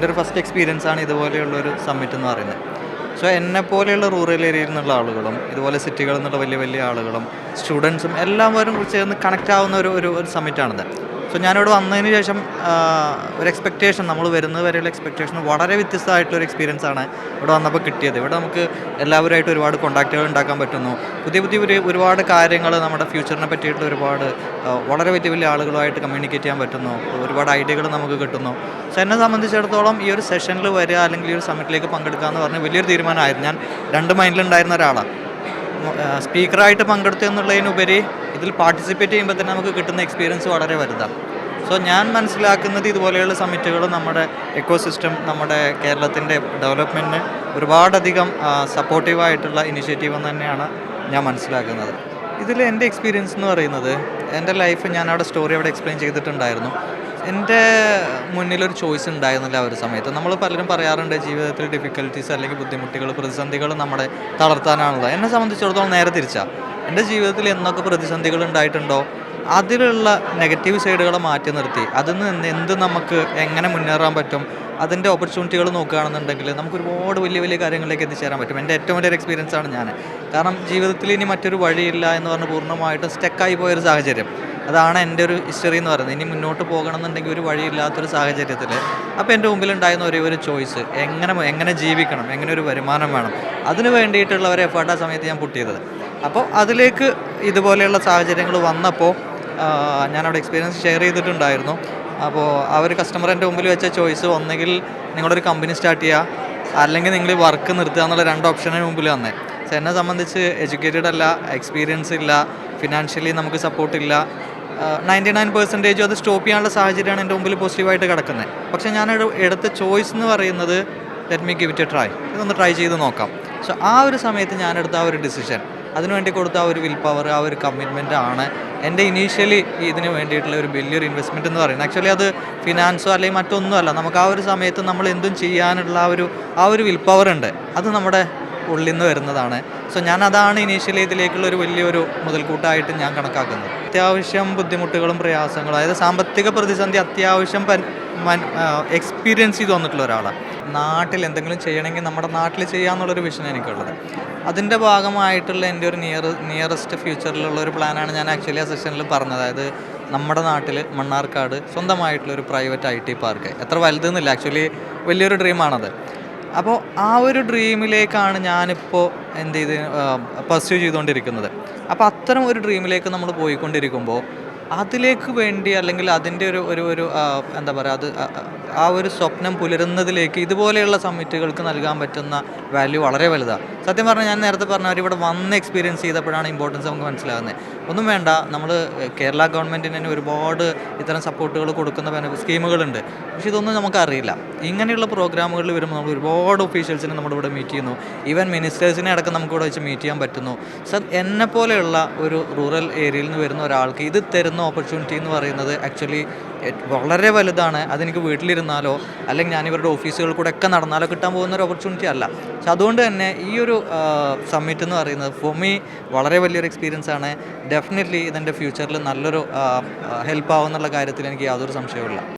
എൻ്റെ ഒരു first experience ആണ് ഇതുപോലെയുള്ളൊരു സമ്മിറ്റ് എന്ന് പറയുന്നത്. സോ എന്നെപ്പോലെയുള്ള റൂറൽ ഏരിയയിൽ നിന്നുള്ള ആളുകളും ഇതുപോലെ സിറ്റികളിൽ നിന്നുള്ള വലിയ വലിയ ആളുകളും സ്റ്റുഡൻസും എല്ലാവരും ചേർന്ന് കണക്റ്റ് ആവുന്ന ഒരു സമ്മിറ്റാണിത്. സോ ഞാനിവിടെ വന്നതിന് ശേഷം ഒരു എക്സ്പെക്റ്റേഷൻ, നമ്മൾ വരുന്നത് വരെയുള്ള എക്സ്പെക്റ്റേഷൻ വളരെ വ്യത്യസ്തമായിട്ടുള്ളൊരു എക്സ്പീരിയൻസ് ആണ് ഇവിടെ വന്നപ്പോൾ കിട്ടിയത്. ഇവിടെ നമുക്ക് എല്ലാവരുമായിട്ട് ഒരുപാട് കോൺടാക്റ്റുകൾ ഉണ്ടാക്കാൻ പറ്റുന്നു. പുതിയ ഒരുപാട് കാര്യങ്ങൾ നമ്മുടെ ഫ്യൂച്ചറിനെ പറ്റിയിട്ടുള്ള ഒരുപാട് വളരെ വലിയ വലിയ ആളുകളുമായിട്ട് കമ്മ്യൂണിക്കേറ്റ് ചെയ്യാൻ പറ്റുന്നു. ഒരുപാട് ഐഡിയകൾ നമുക്ക് കിട്ടുന്നു. സോ എന്നെ സംബന്ധിച്ചിടത്തോളം ഈ ഒരു സെഷനിൽ വരിക അല്ലെങ്കിൽ ഈ ഒരു സമ്മിറ്റിലേക്ക് പങ്കെടുക്കുക എന്ന് പറഞ്ഞാൽ വലിയൊരു തീരുമാനമായിരുന്നു. ഞാൻ 2 മൈൻഡിലുണ്ടായിരുന്ന ഒരാളാണ്. സ്പീക്കറായിട്ട് പങ്കെടുത്തു എന്നുള്ളതിനുപരി ഇതിൽ പാർട്ടിസിപ്പേറ്റ് ചെയ്യുമ്പോൾ തന്നെ നമുക്ക് കിട്ടുന്ന എക്സ്പീരിയൻസ് വളരെ വലുതാണ്. സോ ഞാൻ മനസ്സിലാക്കുന്നത് ഇതുപോലെയുള്ള സമ്മിറ്റുകൾ നമ്മുടെ എക്കോസിസ്റ്റം, നമ്മുടെ കേരളത്തിൻ്റെ ഡെവലപ്മെൻറ്റിന് ഒരുപാടധികം സപ്പോർട്ടീവായിട്ടുള്ള ഇനിഷ്യേറ്റീവ് എന്ന് തന്നെയാണ് ഞാൻ മനസ്സിലാക്കുന്നത്. ഇതിൽ എൻ്റെ എക്സ്പീരിയൻസ് എന്ന് പറയുന്നത്, എൻ്റെ ലൈഫ് ഞാൻ അവിടെ സ്റ്റോറി അവിടെ എക്സ്പ്ലെയിൻ ചെയ്തിട്ടുണ്ടായിരുന്നു. എൻ്റെ മുന്നിലൊരു ചോയ്സ് ഉണ്ടായിരുന്നില്ല ആ ഒരു സമയത്ത്. നമ്മൾ പലരും പറയാറുണ്ട് ജീവിതത്തിൽ ഡിഫിക്കൽട്ടീസ് അല്ലെങ്കിൽ ബുദ്ധിമുട്ടുകൾ, പ്രതിസന്ധികൾ നമ്മളെ തളർത്താനാണുള്ളത്. എന്നെ സംബന്ധിച്ചിടത്തോളം നേരെ തിരിച്ചാണ്. എൻ്റെ ജീവിതത്തിൽ എന്നൊക്കെ പ്രതിസന്ധികൾ ഉണ്ടായിട്ടുണ്ടോ അതിലുള്ള നെഗറ്റീവ് സൈഡുകളെ മാറ്റി നിർത്തി അതിൽ നിന്ന് നമുക്ക് എങ്ങനെ മുന്നേറാൻ പറ്റും, അതിൻ്റെ ഓപ്പർച്യൂണിറ്റികൾ നോക്കുകയാണെന്നുണ്ടെങ്കിൽ നമുക്ക് ഒരുപാട് വലിയ വലിയ കാര്യങ്ങളിലേക്ക് എത്തിച്ചേരാൻ പറ്റും. എൻ്റെ ഏറ്റവും വലിയൊരു എക്സ്പീരിയൻസ് ആണ് ഞാൻ. കാരണം ജീവിതത്തിൽ ഇനി മറ്റൊരു വഴിയില്ല എന്ന് പറഞ്ഞ് പൂർണ്ണമായിട്ടും സ്റ്റക്കായി പോയൊരു സാഹചര്യം, അതാണ് എൻ്റെ ഒരു ഹിസ്റ്ററി എന്ന് പറയുന്നത്. ഇനി മുന്നോട്ട് പോകണമെന്നുണ്ടെങ്കിൽ ഒരു വഴിയില്ലാത്തൊരു സാഹചര്യത്തിൽ അപ്പോൾ എൻ്റെ മുമ്പിലുണ്ടായിരുന്ന ഒരു ചോയ്സ്, എങ്ങനെ ജീവിക്കണം, എങ്ങനെ ഒരു വരുമാനം വേണം, അതിന് വേണ്ടിയിട്ടുള്ള ഒരു എഫേർട്ട് ആ സമയത്ത് ഞാൻ പുട്ട് ചെയ്തത്. അപ്പോൾ അതിലേക്ക് ഇതുപോലെയുള്ള സാഹചര്യങ്ങൾ വന്നപ്പോൾ ഞാനവിടെ എക്സ്പീരിയൻസ് ഷെയർ ചെയ്തിട്ടുണ്ടായിരുന്നു. അപ്പോൾ ആ ഒരു കസ്റ്റമർ എൻ്റെ മുമ്പിൽ വെച്ച ചോയ്സ്, ഒന്നെങ്കിൽ നിങ്ങളൊരു കമ്പനി സ്റ്റാർട്ട് ചെയ്യുക അല്ലെങ്കിൽ നിങ്ങൾ വർക്ക് നിർത്തുക എന്നുള്ള 2 ഓപ്ഷന് മുമ്പിൽ വന്നേ. സോ എന്നെ സംബന്ധിച്ച് എഡ്യൂക്കേറ്റഡ് അല്ല, എക്സ്പീരിയൻസ് ഇല്ല, ഫിനാൻഷ്യലി നമുക്ക് സപ്പോർട്ടില്ല, 99% അത് സ്റ്റോപ്പ് ചെയ്യാനുള്ള സാഹചര്യമാണ് എൻ്റെ മുമ്പിൽ പോസിറ്റീവായിട്ട് കിടക്കുന്നത്. പക്ഷേ ഞാൻ എടുത്ത ചോയ്സ് എന്ന് പറയുന്നത് let me give it A try, ഇതൊന്ന് ട്രൈ ചെയ്ത് നോക്കാം. സോ ആ ഒരു സമയത്ത് ഞാനെടുത്ത ആ ഒരു ഡിസിഷൻ, അതിനുവേണ്ടി കൊടുത്ത ആ ഒരു വിൽ പവർ, ആ ഒരു കമ്മിറ്റ്മെൻ്റ് ആണ് എൻ്റെ ഇനീഷ്യലി ഇതിന് വേണ്ടിയിട്ടുള്ള ഒരു വലിയൊരു ഇൻവെസ്റ്റ്മെൻറ്റ് എന്ന് പറയുന്നത്. ആക്ച്വലി അത് ഫിനാൻസോ അല്ലെങ്കിൽ മറ്റൊന്നുമല്ല, നമുക്ക് ആ ഒരു സമയത്ത് നമ്മൾ എന്തും ചെയ്യാനുള്ള ആ ഒരു വിൽ പവർ ഉണ്ട്, അത് നമ്മുടെ ഉള്ളിൽ നിന്ന് വരുന്നതാണ്. സോ ഞാൻ അതാണ് ഇനീഷ്യലി ഇതിലേക്കുള്ള ഒരു വലിയൊരു മുതൽക്കൂട്ടായിട്ട് ഞാൻ കണക്കാക്കുന്നത്. അത്യാവശ്യം ബുദ്ധിമുട്ടുകളും പ്രയാസങ്ങളും, അതായത് സാമ്പത്തിക പ്രതിസന്ധി അത്യാവശ്യം എക്സ്പീരിയൻസ് ചെയ്ത് വന്നിട്ടുള്ള ഒരാളാണ്. നാട്ടിൽ എന്തെങ്കിലും ചെയ്യണമെങ്കിൽ നമ്മുടെ നാട്ടിൽ ചെയ്യാമെന്നുള്ളൊരു വിഷൻ എനിക്കുള്ളത്. അതിൻ്റെ ഭാഗമായിട്ടുള്ള എൻ്റെ ഒരു നിയറസ്റ്റ് ഫ്യൂച്ചറിലുള്ള ഒരു പ്ലാനാണ് ഞാൻ ആക്ച്വലി ആ സെഷനിൽ പറഞ്ഞത്. അതായത് നമ്മുടെ നാട്ടിൽ മണ്ണാർക്കാട് സ്വന്തമായിട്ടുള്ളൊരു പ്രൈവറ്റ് IT പാർക്ക്, എത്ര വലുതെന്നില്ല, ആക്ച്വലി വലിയൊരു ഡ്രീമാണത്. അപ്പോൾ ആ ഒരു ഡ്രീമിലേക്കാണ് ഞാനിപ്പോൾ പർസ്യൂ ചെയ്തുകൊണ്ടിരിക്കുന്നത്. അപ്പോൾ അത്തരം ഒരു ഡ്രീമിലേക്ക് നമ്മൾ പോയിക്കൊണ്ടിരിക്കുമ്പോൾ അതിലേക്ക് വേണ്ടി അല്ലെങ്കിൽ അതിൻ്റെ ഒരു എന്താ പറയുക, ആ ഒരു സ്വപ്നം പുലരുന്നതിലേക്ക് ഇതുപോലെയുള്ള സമ്മിറ്റുകൾക്ക് നൽകാൻ പറ്റുന്ന വാല്യൂ വളരെ വലുതാണ്. സത്യം പറഞ്ഞാൽ ഞാൻ നേരത്തെ പറഞ്ഞ ഇവിടെ വന്ന് എക്സ്പീരിയൻസ് ചെയ്തപ്പോഴാണ് ഇമ്പോർട്ടൻസ് നമുക്ക് മനസ്സിലാകുന്നത്. ഒന്നും വേണ്ട, നമ്മൾ കേരള ഗവൺമെൻറ്റിന് തന്നെ ഒരുപാട് ഇത്തരം സപ്പോർട്ടുകൾ കൊടുക്കുന്ന സ്കീമുകളുണ്ട്. പക്ഷേ ഇതൊന്നും നമുക്കറിയില്ല. ഇങ്ങനെയുള്ള പ്രോഗ്രാമുകളിൽ വരുമ്പോൾ നമ്മൾ ഒരുപാട് ഒഫീഷ്യൽസിനെ നമ്മളിവിടെ മീറ്റ് ചെയ്യുന്നു. ഈവൻ മിനിസ്റ്റേഴ്സിനെ അടക്കം നമുക്കിവിടെ വെച്ച് മീറ്റ് ചെയ്യാൻ പറ്റുന്നു. സർ, എന്നെപ്പോലെയുള്ള ഒരു റൂറൽ ഏരിയയിൽ നിന്ന് വരുന്ന ഒരാൾക്ക് ഇത് തരുന്ന ഓപ്പർച്യൂണിറ്റി എന്ന് പറയുന്നത് ആക്ച്വലി വളരെ വലുതാണ്. അതെനിക്ക് വീട്ടിലിരുന്നാലോ അല്ലെങ്കിൽ ഞാനിവരുടെ ഓഫീസുകളിൽ കൂടെ ഒക്കെ നടന്നാലോ കിട്ടാൻ പോകുന്ന ഒരു ഓപ്പർച്യൂണിറ്റി അല്ല. പക്ഷെ അതുകൊണ്ട് തന്നെ ഈ ഒരു സമ്മിറ്റ് എന്ന് പറയുന്നത് ഫോർ മീ വളരെ വലിയൊരു എക്സ്പീരിയൻസ് ആണ്. ഡെഫിനറ്റ്ലി ഇതെൻ്റെ ഫ്യൂച്ചറിൽ നല്ലൊരു ഹെൽപ്പ് ആവുമെന്നുള്ള കാര്യത്തിൽ എനിക്ക് യാതൊരു സംശയവുമില്ല.